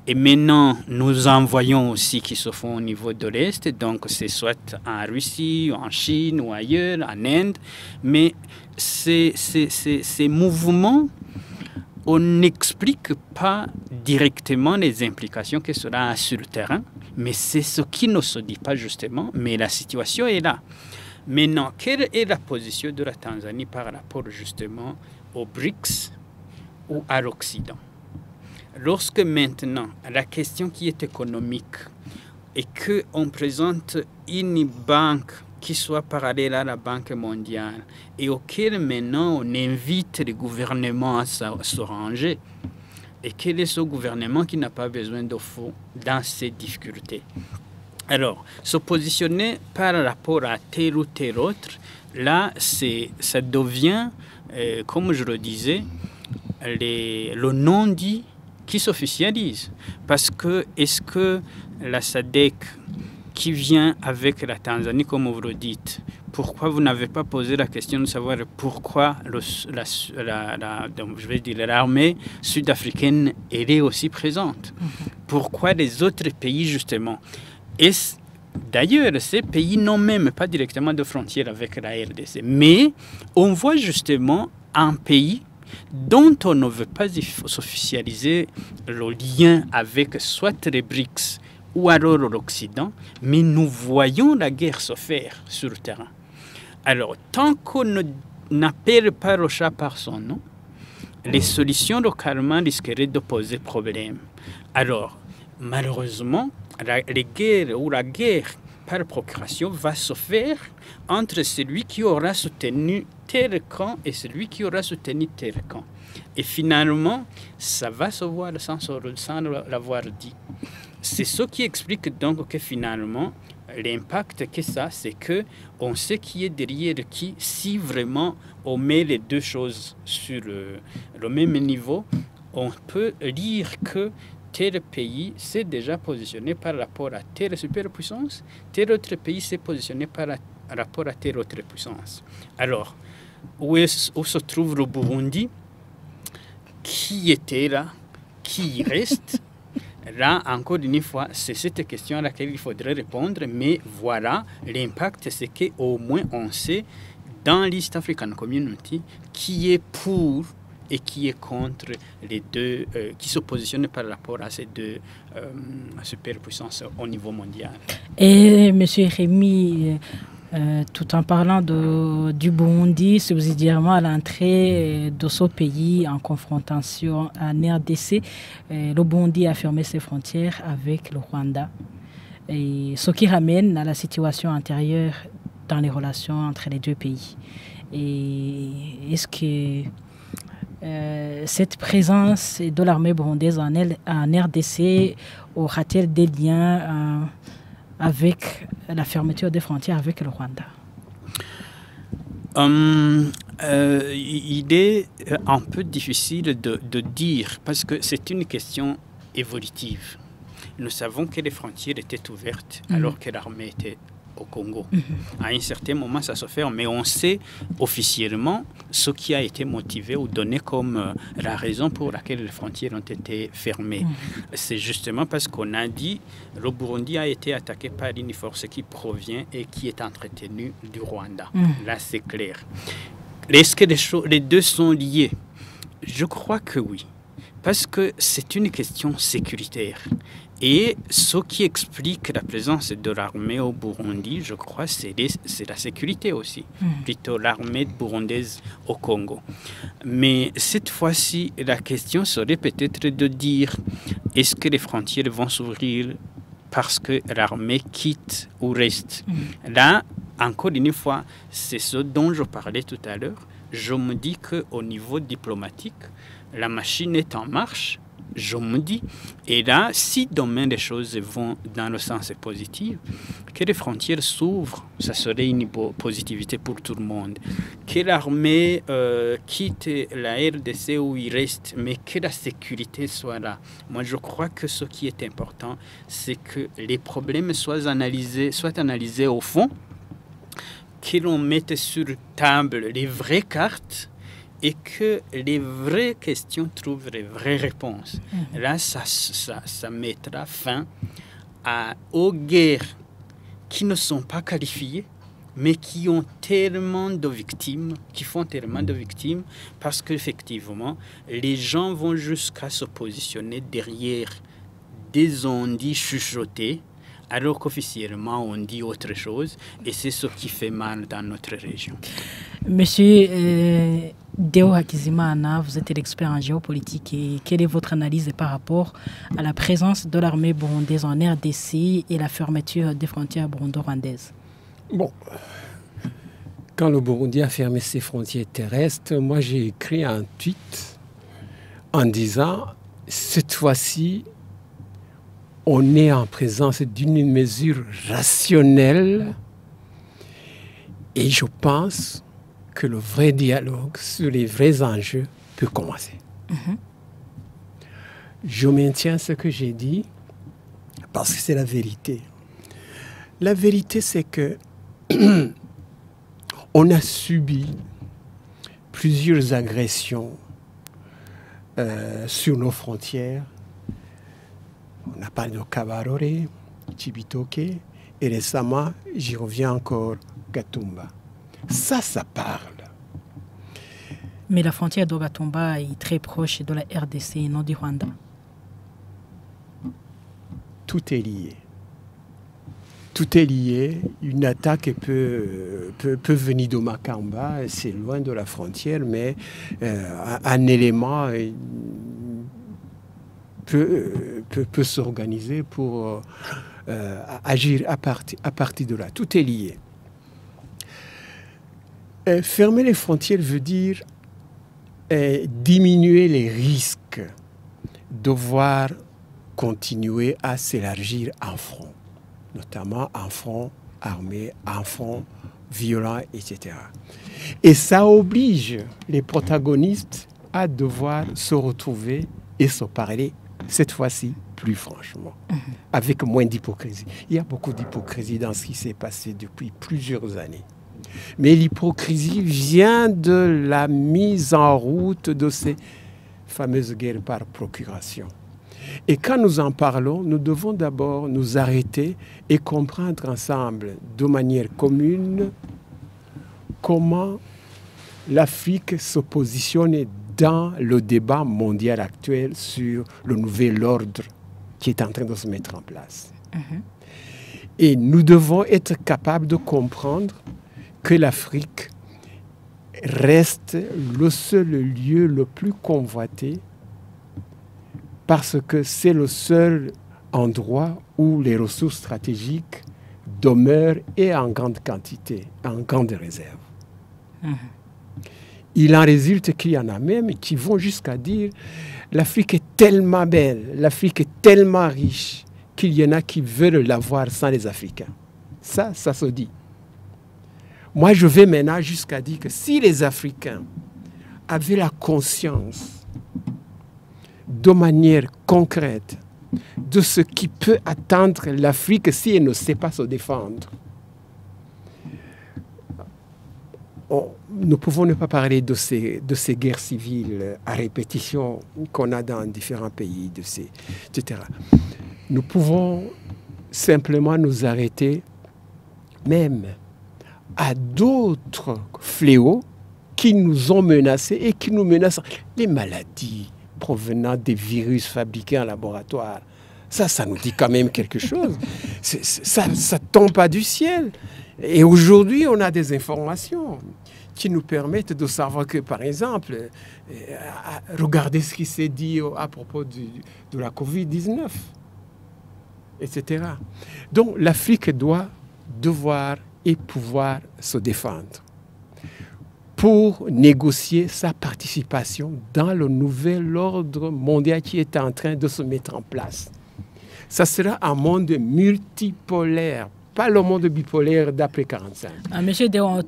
Et maintenant, nous en voyons aussi qui se font au niveau de l'Est. Donc, c'est soit en Russie, en Chine ou ailleurs, en Inde. Mais ces mouvements, on n'explique pas directement les implications que cela a sur le terrain. Mais c'est ce qui ne se dit pas justement. Mais la situation est là. Maintenant, quelle est la position de la Tanzanie par rapport justement aux BRICS ou à l'Occident? Lorsque maintenant la question qui est économique et qu'on présente une banque qui soit parallèle à la Banque mondiale et auquel maintenant on invite les gouvernements à se ranger, et quel est ce gouvernement qui n'a pas besoin de fonds dans ces difficultés? Alors, se positionner par rapport à tel ou tel autre, là, ça devient, comme je le disais, le non-dit qui s'officialise. Parce que, est-ce que la SADC qui vient avec la Tanzanie, comme vous le dites, pourquoi vous n'avez pas posé la question de savoir pourquoi l'armée sud-africaine est aussi présente? Pourquoi les autres pays, justement? Et d'ailleurs, ces pays n'ont même pas directement de frontières avec la RDC. Mais on voit justement un pays dont on ne veut pas s'officialiser le lien avec soit les BRICS ou alors l'Occident, mais nous voyons la guerre se faire sur le terrain. Alors, tant qu'on n'appelle pas le chat par son nom, les solutions localement risqueraient de poser problème. Alors, malheureusement, la guerre par procuration va se faire entre celui qui aura soutenu tel camp et celui qui aura soutenu tel camp. Et finalement, ça va se voir sans l'avoir dit. C'est ce qui explique donc que finalement, l'impact que ça, c'est qu'on sait qui est derrière qui. Si vraiment on met les deux choses sur le même niveau, on peut dire que tel pays s'est déjà positionné par rapport à telle superpuissance, tel autre pays s'est positionné par rapport à telle autre puissance. Alors, où se trouve le Burundi? Qui était là? Qui reste? Là, encore une fois, c'est cette question à laquelle il faudrait répondre, mais voilà, l'impact, c'est qu'au moins on sait, dans l'East African Community, qui est pour et qui est contre les deux, qui se positionne par rapport à ces deux superpuissances au niveau mondial. Et M. Rémy, tout en parlant du Burundi, subsidiairement à l'entrée de ce pays en confrontation en RDC, le Burundi a fermé ses frontières avec le Rwanda. Et ce qui ramène à la situation antérieure dans les relations entre les deux pays. Et est-ce que cette présence de l'armée burundaise en RDC aura-t-elle des liens avec la fermeture des frontières avec le Rwanda? Il est un peu difficile de dire parce que c'est une question évolutive. Nous savons que les frontières étaient ouvertes alors que l'armée était au Congo. À un certain moment, ça se ferme, mais on sait officiellement ce qui a été motivé ou donné comme la raison pour laquelle les frontières ont été fermées. C'est justement parce qu'on a dit que le Burundi a été attaqué par une force qui provient et qui est entretenue du Rwanda. Là, c'est clair. Est-ce que les deux sont liés? Je crois que oui, parce que c'est une question sécuritaire. Et ce qui explique la présence de l'armée au Burundi, je crois, c'est la sécurité aussi, plutôt l'armée burundaise au Congo. Mais cette fois-ci, la question serait peut-être de dire, est-ce que les frontières vont s'ouvrir parce que l'armée quitte ou reste? Là, encore une fois, c'est ce dont je parlais tout à l'heure. Je me dis qu'au niveau diplomatique, la machine est en marche. Je me dis, et là, si demain les choses vont dans le sens positif, que les frontières s'ouvrent, ça serait une positivité pour tout le monde. Que l'armée quitte la RDC où il reste, mais que la sécurité soit là. Moi, je crois que ce qui est important, c'est que les problèmes soient analysés au fond, que l'on mette sur table les vraies cartes, et que les vraies questions trouvent les vraies réponses. Là, ça mettra fin aux guerres qui ne sont pas qualifiées, mais qui ont tellement de victimes, qui font tellement de victimes, parce qu'effectivement, les gens vont jusqu'à se positionner derrière des on-dit chuchotés, alors qu'officiellement, on dit autre chose, et c'est ce qui fait mal dans notre région. Monsieur Deo Hakizimana, vous êtes l'expert en géopolitique et quelle est votre analyse par rapport à la présence de l'armée burundaise en RDC et la fermeture des frontières burundo-rwandaises? Bon, quand le Burundi a fermé ses frontières terrestres, moi j'ai écrit un tweet en disant « Cette fois-ci, on est en présence d'une mesure rationnelle et je pense que le vrai dialogue sur les vrais enjeux peut commencer. » Je maintiens ce que j'ai dit parce que c'est la vérité. La vérité, c'est que on a subi plusieurs agressions sur nos frontières. On a parlé de Kabarore, Chibitoke, et récemment, j'y reviens encore, Gatumba. Ça parle. Mais la frontière de Gatumba est très proche de la RDC et non du Rwanda. Tout est lié. Tout est lié. Une attaque peut venir de Makamba, c'est loin de la frontière, mais un élément peut s'organiser pour agir à partir de là. Tout est lié. Fermer les frontières veut dire diminuer les risques de voir continuer à s'élargir en front, notamment en front armé, en front violent, etc. Et ça oblige les protagonistes à devoir se retrouver et se parler, cette fois-ci, plus franchement, avec moins d'hypocrisie. Il y a beaucoup d'hypocrisie dans ce qui s'est passé depuis plusieurs années. Mais l'hypocrisie vient de la mise en route de ces fameuses guerres par procuration. Et quand nous en parlons, nous devons d'abord nous arrêter et comprendre ensemble, de manière commune, comment l'Afrique se positionne dans le débat mondial actuel sur le nouvel ordre qui est en train de se mettre en place. Et nous devons être capables de comprendre que l'Afrique reste le seul lieu le plus convoité parce que c'est le seul endroit où les ressources stratégiques demeurent et en grande quantité, en grande réserve. Il en résulte qu'il y en a même qui vont jusqu'à dire l'Afrique est tellement belle, l'Afrique est tellement riche qu'il y en a qui veulent l'avoir sans les Africains. Ça se dit. Moi, je vais maintenant jusqu'à dire que si les Africains avaient la conscience de manière concrète de ce qui peut attendre l'Afrique si elle ne sait pas se défendre, nous pouvons ne pas parler de ces guerres civiles à répétition qu'on a dans différents pays, etc. Nous pouvons simplement nous arrêter même à d'autres fléaux qui nous ont menacés et qui nous menacent. Les maladies provenant des virus fabriqués en laboratoire, ça nous dit quand même quelque chose. Ça ne tombe pas du ciel. Et aujourd'hui, on a des informations qui nous permettent de savoir que, par exemple, regardez ce qui s'est dit à propos de la Covid-19, etc. Donc, l'Afrique doit devoir et pouvoir se défendre pour négocier sa participation dans le nouvel ordre mondial qui est en train de se mettre en place. Ça sera un monde multipolaire, pas le monde bipolaire d'après 1945. Monsieur Deo, en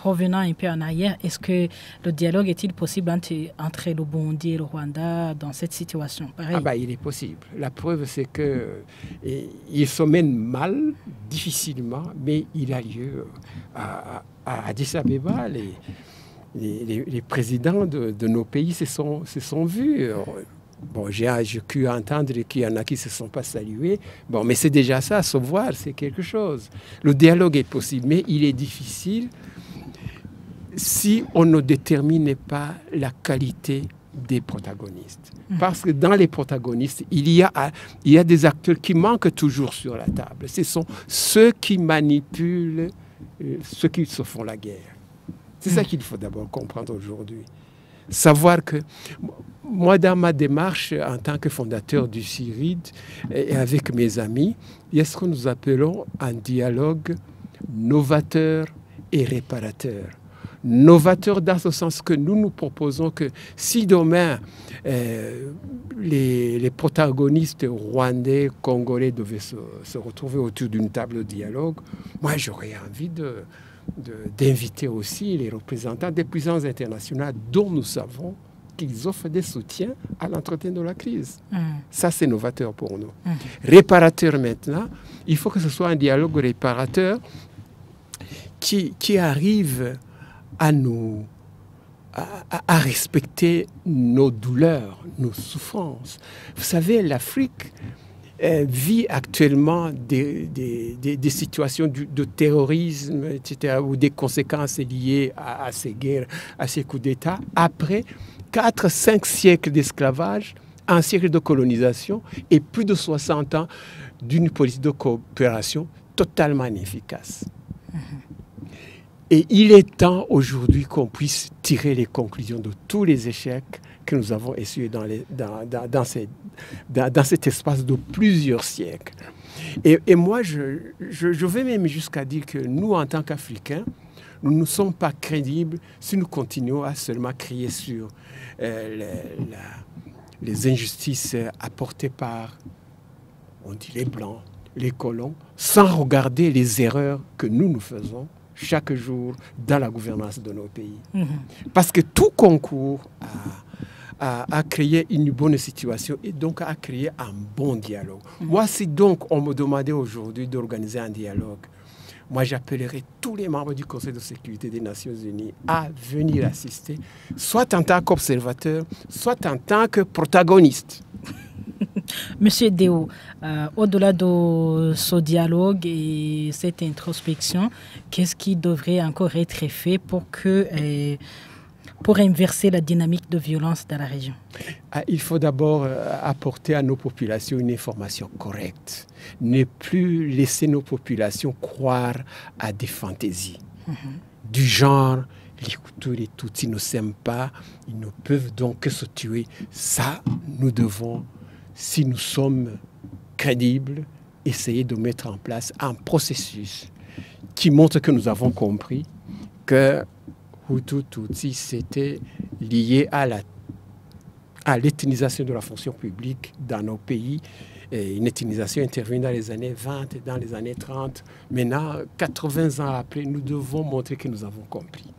revenant un peu en arrière, est-ce que le dialogue est-il possible entre le Burundi et le Rwanda dans cette situation? Pareil. Il est possible. La preuve, c'est qu'il se mène mal, difficilement, mais il a lieu à Addis Abeba. Les présidents de nos pays se sont vus. Bon, j'ai pu entendre qu'il y en a qui ne se sont pas salués. Bon, mais c'est déjà ça, se voir, c'est quelque chose. Le dialogue est possible, mais il est difficile si on ne détermine pas la qualité des protagonistes. Parce que dans les protagonistes, il y a des acteurs qui manquent toujours sur la table. Ce sont ceux qui manipulent, ceux qui se font la guerre. C'est ça qu'il faut d'abord comprendre aujourd'hui. Savoir que moi, dans ma démarche en tant que fondateur du CIRID et avec mes amis, il y a ce que nous appelons un dialogue novateur et réparateur. Novateur dans ce sens que nous proposons que si demain les protagonistes rwandais, congolais devaient se retrouver autour d'une table de dialogue, moi j'aurais envie d'inviter aussi les représentants des puissances internationales dont nous savons qu'ils offrent des soutiens à l'entretien de la crise. Ça, c'est novateur pour nous. Réparateur maintenant, il faut que ce soit un dialogue réparateur qui arrive à respecter nos douleurs, nos souffrances. Vous savez, l'Afrique vit actuellement des situations de terrorisme, etc., ou des conséquences liées à ces guerres, à ces coups d'État, après 4-5 siècles d'esclavage, un siècle de colonisation et plus de 60 ans d'une politique de coopération totalement inefficace. Et il est temps aujourd'hui qu'on puisse tirer les conclusions de tous les échecs que nous avons essuyés dans cet espace de plusieurs siècles. Et moi, je vais même jusqu'à dire que nous, en tant qu'Africains, nous ne sommes pas crédibles si nous continuons à seulement crier sur les injustices apportées par, on dit, les Blancs, les colons, sans regarder les erreurs que nous faisons chaque jour dans la gouvernance de nos pays. Parce que tout concourt à créer une bonne situation et donc à créer un bon dialogue. Moi, si donc on me demandait aujourd'hui d'organiser un dialogue, moi j'appellerais tous les membres du Conseil de sécurité des Nations Unies à venir assister, soit en tant qu'observateur, soit en tant que protagoniste. Monsieur Deo, au-delà de ce dialogue et cette introspection, qu'est-ce qui devrait encore être fait pour que pour inverser la dynamique de violence dans la région? Il faut d'abord apporter à nos populations une information correcte. Ne plus laisser nos populations croire à des fantaisies. Du genre, les Hutus et les Tutsis ne s'aiment pas, ils ne peuvent donc que se tuer. Ça, nous devons, si nous sommes crédibles, essayer de mettre en place un processus qui montre que nous avons compris que Hutu, Tutsi, c'était lié à l'éthinisation de la fonction publique dans nos pays. Et une éthinisation intervenue dans les années 20 et dans les années 30. Maintenant, 80 ans après, nous devons montrer que nous avons compris.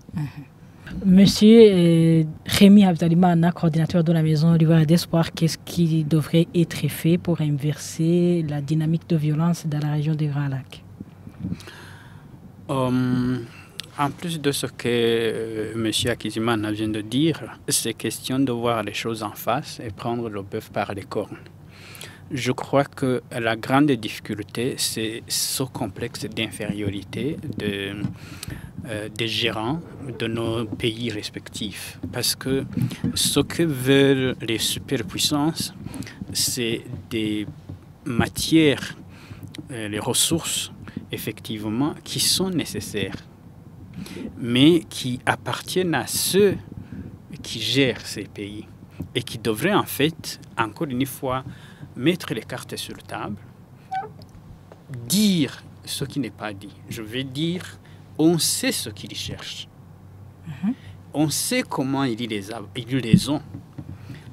Monsieur Rémi Abdalimana, coordinateur de la Maison Rivière d'Espoir, qu'est-ce qui devrait être fait pour inverser la dynamique de violence dans la région des Grands Lacs? En plus de ce que M. Hakizimana vient de dire, c'est question de voir les choses en face et prendre le bœuf par les cornes. Je crois que la grande difficulté, c'est ce complexe d'infériorité des gérants de nos pays respectifs. Parce que ce que veulent les superpuissances, c'est des matières, les ressources, effectivement, qui sont nécessaires, mais qui appartiennent à ceux qui gèrent ces pays et qui devraient en fait, encore une fois, mettre les cartes sur la table, dire ce qui n'est pas dit. Je veux dire, on sait ce qu'ils cherchent. On sait comment ils les ont.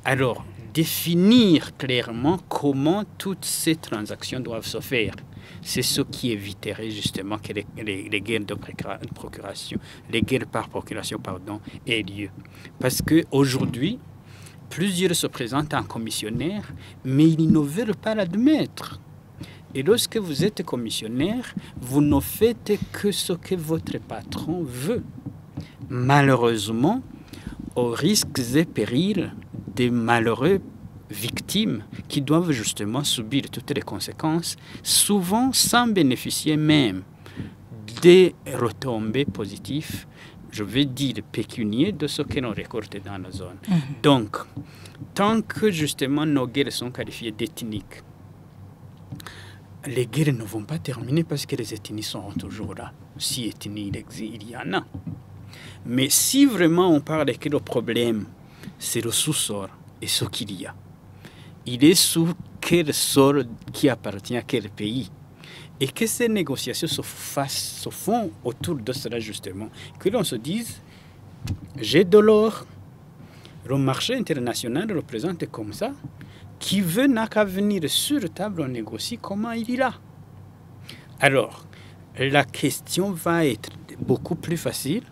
Alors, définir clairement comment toutes ces transactions doivent se faire. C'est ce qui éviterait justement que les guerres de procuration, les guerres par procuration, aient lieu. Parce qu'aujourd'hui, plusieurs se présentent en commissionnaire, mais ils ne veulent pas l'admettre. Et lorsque vous êtes commissionnaire, vous ne faites que ce que votre patron veut. Malheureusement, aux risques et périls des malheureux victimes qui doivent justement subir toutes les conséquences, souvent sans bénéficier même des retombées positives, je veux dire pécuniaires, de ce que l'on récolte dans la zone. Donc, tant que justement nos guerres sont qualifiées d'ethniques, les guerres ne vont pas terminer parce que les ethnies seront toujours là. Si ethnie il y en a. Mais si vraiment on parle que le problème, c'est le sous-sol et ce qu'il y a, il est sous quel sol qui appartient à quel pays. Et que ces négociations se font autour de cela justement. Que l'on se dise, j'ai de l'or, le marché international représente comme ça, qui veut n'a qu'à venir sur la table, on négocie comment il est là. Alors, la question va être beaucoup plus facile,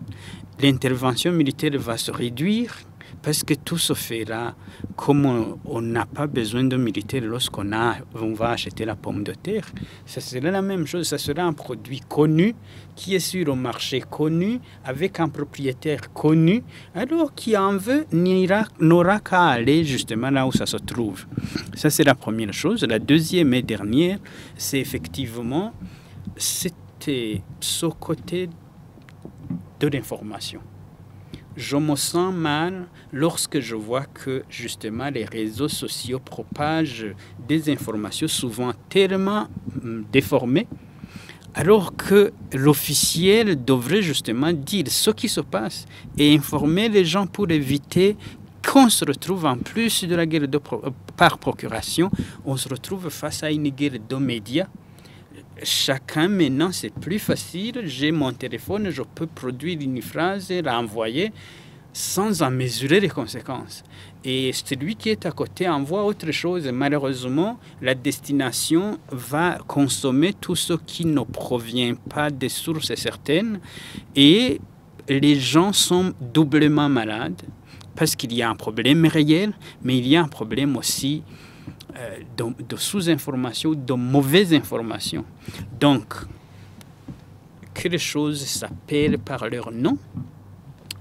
l'intervention militaire va se réduire, parce que tout se fait là, comme on n'a pas besoin de militaires lorsqu'on va acheter la pomme de terre, ça sera la même chose, ça sera un produit connu, qui est sur le marché connu, avec un propriétaire connu, alors qui en veut n'aura qu'à aller justement là où ça se trouve. Ça c'est la première chose. La deuxième et dernière, c'est effectivement c'était ce côté de l'information. Je me sens mal lorsque je vois que justement les réseaux sociaux propagent des informations souvent tellement déformées, alors que l'officiel devrait justement dire ce qui se passe et informer les gens pour éviter qu'on se retrouve en plus de la guerre par procuration, on se retrouve face à une guerre de médias. Chacun maintenant c'est plus facile, j'ai mon téléphone, je peux produire une phrase et l'envoyer sans en mesurer les conséquences. Et celui qui est à côté envoie autre chose. Malheureusement, la destination va consommer tout ce qui ne provient pas des sources certaines et les gens sont doublement malades parce qu'il y a un problème réel, mais il y a un problème aussi de sous-information, de mauvaise information. Donc, que les choses s'appellent par leur nom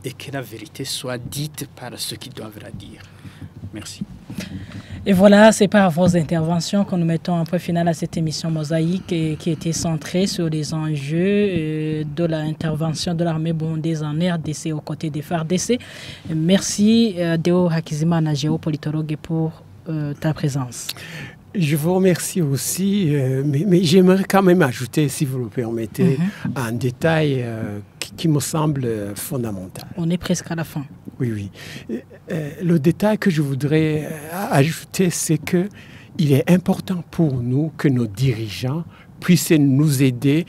et que la vérité soit dite par ceux qui doivent la dire. Merci. Et voilà, c'est par vos interventions que nous mettons un point final à cette émission Mosaïque qui était centrée sur les enjeux de l'intervention de l'armée burundaise en RDC aux côtés des FARDC. Merci Deo Hakizimana, géopolitologue, pour ta présence. Je vous remercie aussi, mais j'aimerais quand même ajouter, si vous le permettez, un détail qui me semble fondamental. On est presque à la fin. Oui. Le détail que je voudrais ajouter, c'est qu'il est important pour nous que nos dirigeants puissent nous aider,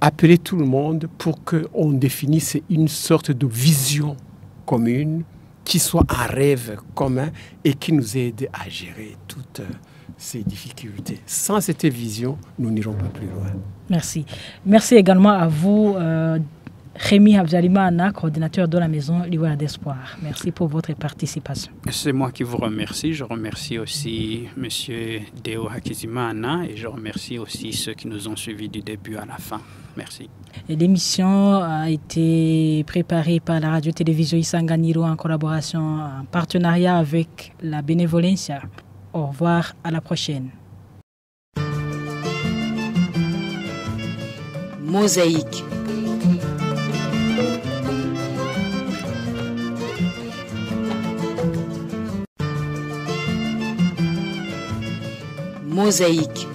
appeler tout le monde pour qu'on définisse une sorte de vision commune qui soit un rêve commun et qui nous aide à gérer toutes ces difficultés. Sans cette vision, nous n'irons pas plus loin. Merci. Merci également à vous, Rémi Habzalimana, coordinateur de la maison Liwaya d'Espoir. Merci pour votre participation. C'est moi qui vous remercie. Je remercie aussi M. Deo Hakizimana et je remercie aussi ceux qui nous ont suivis du début à la fin. Merci. L'émission a été préparée par la radio-télévision Isanganiro en collaboration, en partenariat avec la Bénévolencia. Au revoir, à la prochaine. Mosaïque. Mosaïque.